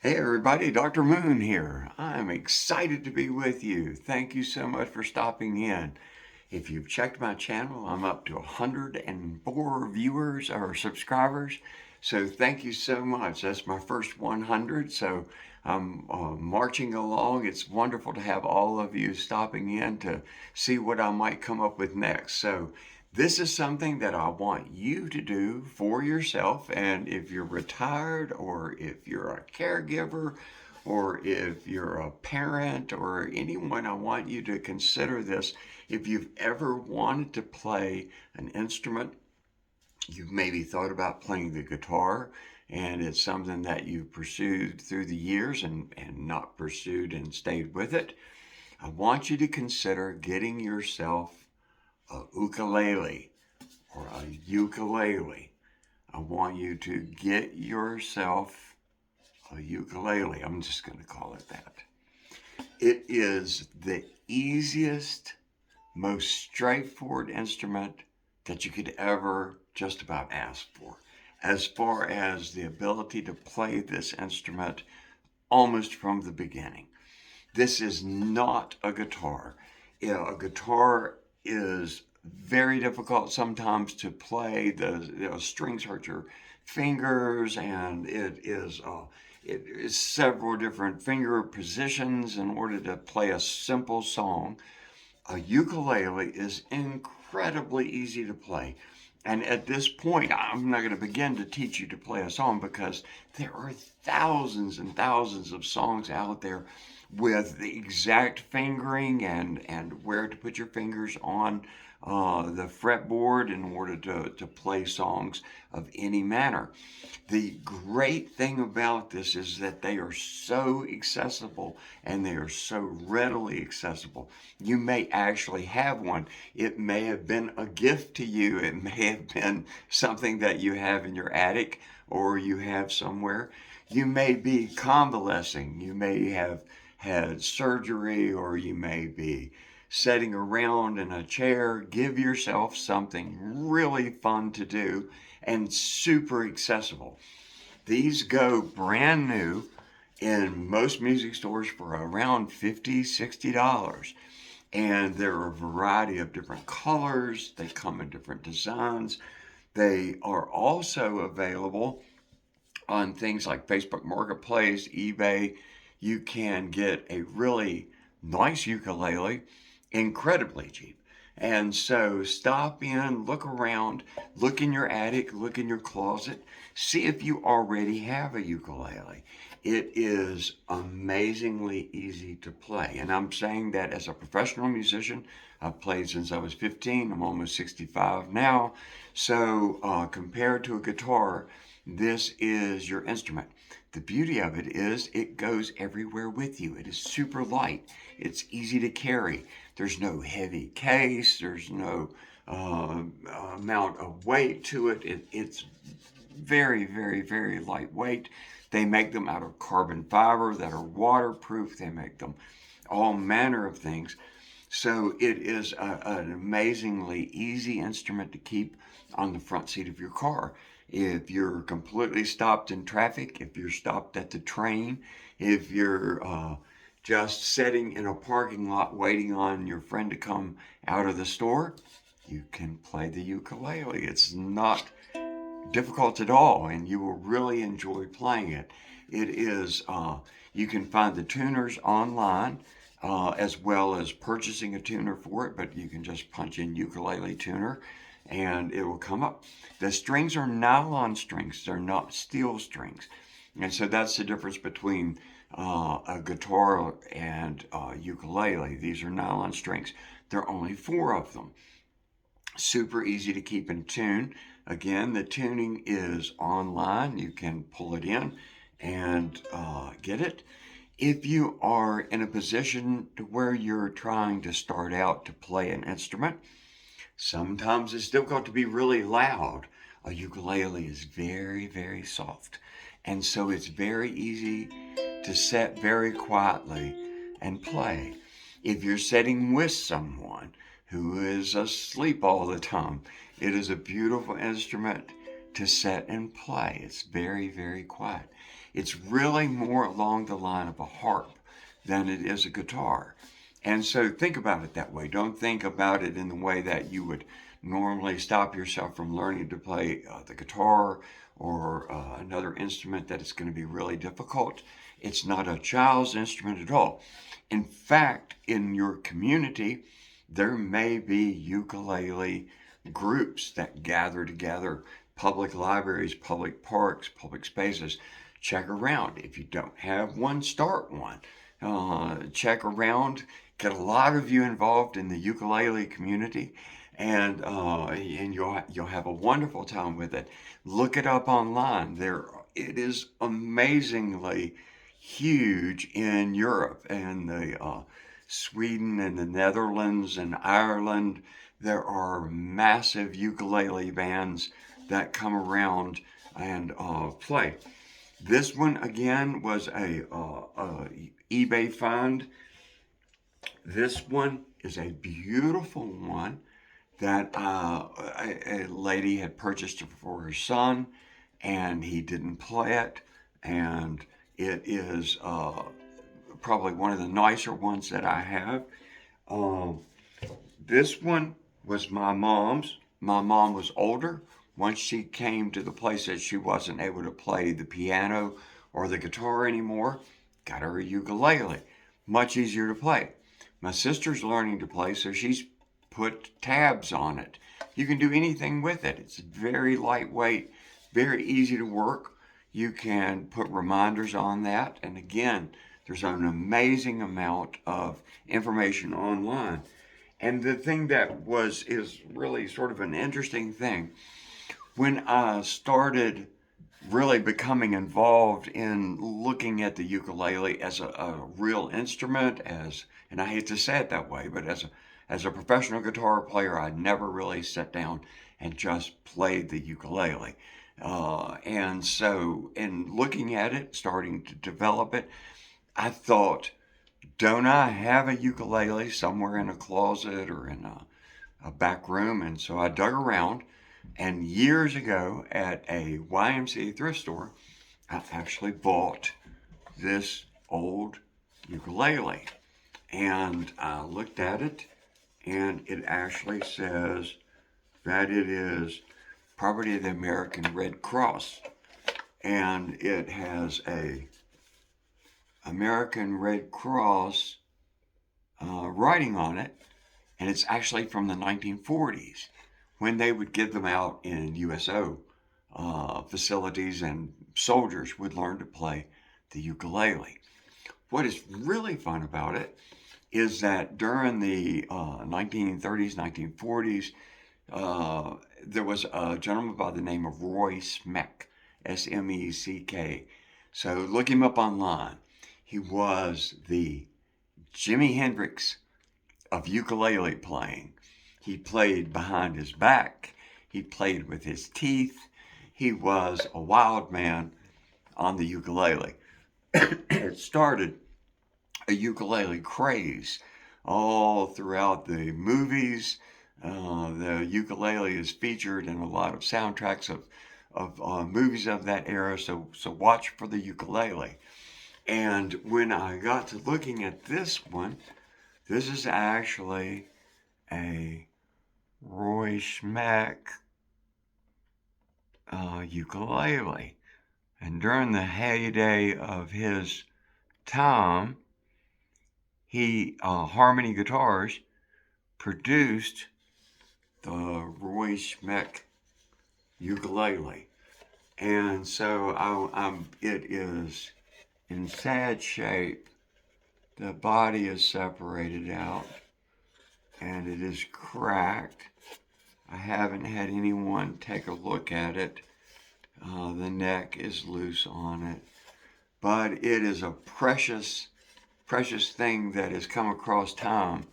Hey everybody, Dr. Moon here. I'm excited to be with you. Thank you so much for stopping in. If you've checked my channel, I'm up to 104 viewers or subscribers. So thank you so much. That's my first 100. So I'm marching along. It's wonderful to have all of you stopping in to see what I might come up with next. So this is something that I want you to do for yourself. And if you're retired or if you're a caregiver or if you're a parent or anyone, I want you to consider this. If you've ever wanted to play an instrument, you've maybe thought about playing the guitar, and it's something that you've pursued through the years and not pursued and stayed with it. I want you to consider getting yourself a ukulele or a ukulele. I want you to get yourself a ukulele. I'm just going to call it that. It is the easiest, most straightforward instrument that you could ever just about ask for, as far as the ability to play this instrument almost from the beginning. This is not a guitar. A guitar is very difficult sometimes to play. The strings hurt your fingers, and it is several different finger positions in order to play a simple song. A ukulele is incredibly easy to play. And at this point, I'm not going to begin to teach you to play a song because there are thousands and thousands of songs out there with the exact fingering and where to put your fingers on the fretboard in order to play songs of any manner. The great thing about this is that they are so accessible and they are so readily accessible. You may actually have one. It may have been a gift to you. It may have been something that you have in your attic or you have somewhere. You may be convalescing. You may have had surgery, or you may be sitting around in a chair. Give yourself something really fun to do and super accessible. These go brand new in most music stores for around $50, $60. And there are a variety of different colors. They come in different designs. They are also available on things like Facebook Marketplace, eBay. You can get a really nice ukulele incredibly cheap. And so stop in, look around, look in your attic, look in your closet, see if you already have a ukulele. It is amazingly easy to play. And I'm saying that as a professional musician. I've played since I was 15. I'm almost 65 now. So compared to a guitar, this is your instrument. The beauty of it is it goes everywhere with you. It is super light. It's easy to carry. There's no heavy case. There's no amount of weight to it. It's very, very, very lightweight. They make them out of carbon fiber that are waterproof. They make them all manner of things. So it is an amazingly easy instrument to keep on the front seat of your car. If you're completely stopped in traffic, if you're stopped at the train, if you're just sitting in a parking lot waiting on your friend to come out of the store, you can play the ukulele. It's not difficult at all, and you will really enjoy playing it. It is, you can find the tuners online as well as purchasing a tuner for it, but you can just punch in ukulele tuner and it will come up. The strings are nylon strings, they're not steel strings. And so that's the difference between a guitar and ukulele. These are nylon strings. There are only 4 of them. Super easy to keep in tune. Again, the tuning is online. You can pull it in and get it. If you are in a position to where you're trying to start out to play an instrument, sometimes it's difficult to be really loud. A ukulele is very, very soft. And so it's very easy to sit very quietly and play. If you're sitting with someone who is asleep all the time, it is a beautiful instrument to sit and play. It's very, very quiet. It's really more along the line of a harp than it is a guitar. And so think about it that way. Don't think about it in the way that you would normally stop yourself from learning to play the guitar or another instrument that is going to be really difficult. It's not a child's instrument at all. In fact, in your community, there may be ukulele groups that gather together, public libraries, public parks, public spaces. Check around. If you don't have one, start one. Check around. Get a lot of you involved in the ukulele community, and you'll have a wonderful time with it. Look it up online. It is amazingly huge in Europe and the Sweden and the Netherlands and Ireland. There are massive ukulele bands that come around and play. This one again was a eBay find. This one is a beautiful one that a lady had purchased it for her son, and he didn't play it, and it is probably one of the nicer ones that I have. This one was my mom's. My mom was older. Once she came to the place that she wasn't able to play the piano or the guitar anymore, got her a ukulele. Much easier to play. My sister's learning to play, so she's put tabs on it. You can do anything with it. It's very lightweight, very easy to work. You can put reminders on that. And again, there's an amazing amount of information online. And the thing that is really sort of an interesting thing, when I started really becoming involved in looking at the ukulele as a real instrument, and I hate to say it that way, but as a professional guitar player, I never really sat down and just played the ukulele. And so, in looking at it, starting to develop it, I thought, don't I have a ukulele somewhere in a closet or in a back room? And so I dug around, and years ago at a YMCA thrift store, I actually bought this old ukulele. And I looked at it, and it actually says that it is property of the American Red Cross. And it has a American Red Cross writing on it, and it's actually from the 1940s when they would give them out in USO facilities, and soldiers would learn to play the ukulele. What is really fun about it is that during the 1930s, 1940s, there was a gentleman by the name of Roy Smeck, S-M-E-C-K. So look him up online. He was the Jimi Hendrix of ukulele playing. He played behind his back. He played with his teeth. He was a wild man on the ukulele. It started a ukulele craze all throughout the movies. The ukulele is featured in a lot of soundtracks of movies of that era, so watch for the ukulele. And when I got to looking at this one, this is actually a Roy Schmack ukulele. And during the heyday of his time, he, Harmony Guitars, produced the Roy Schmeck ukulele. And so it is in sad shape. The body is separated out, and it is cracked. I haven't had anyone take a look at it. The neck is loose on it. But it is a precious, precious thing that has come across time.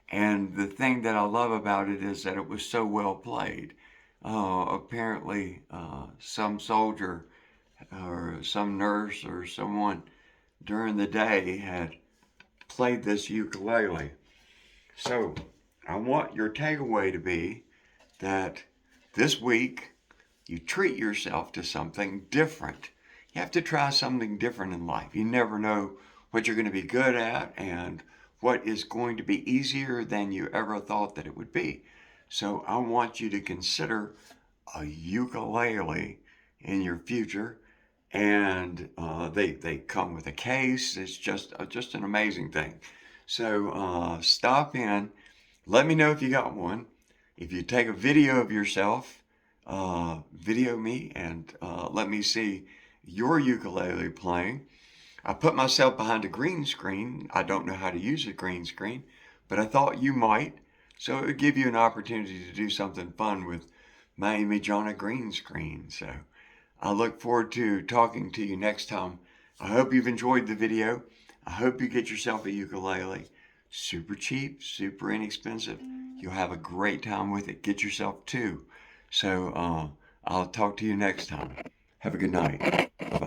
And the thing that I love about it is that it was so well played. Apparently, some soldier or some nurse or someone during the day had played this ukulele. So I want your takeaway to be that this week you treat yourself to something different. You have to try something different in life. You never know what you're going to be good at and what is going to be easier than you ever thought that it would be. So I want you to consider a ukulele in your future, and they come with a case. It's just an amazing thing. So stop in. Let me know if you got one. If you take a video of yourself, video me and let me see your ukulele playing. I put myself behind a green screen. I don't know how to use a green screen, but I thought you might. So it would give you an opportunity to do something fun with my image on a green screen. So I look forward to talking to you next time. I hope you've enjoyed the video. I hope you get yourself a ukulele. Super cheap, super inexpensive. You'll have a great time with it. Get yourself two. So I'll talk to you next time. Have a good night. Bye-bye.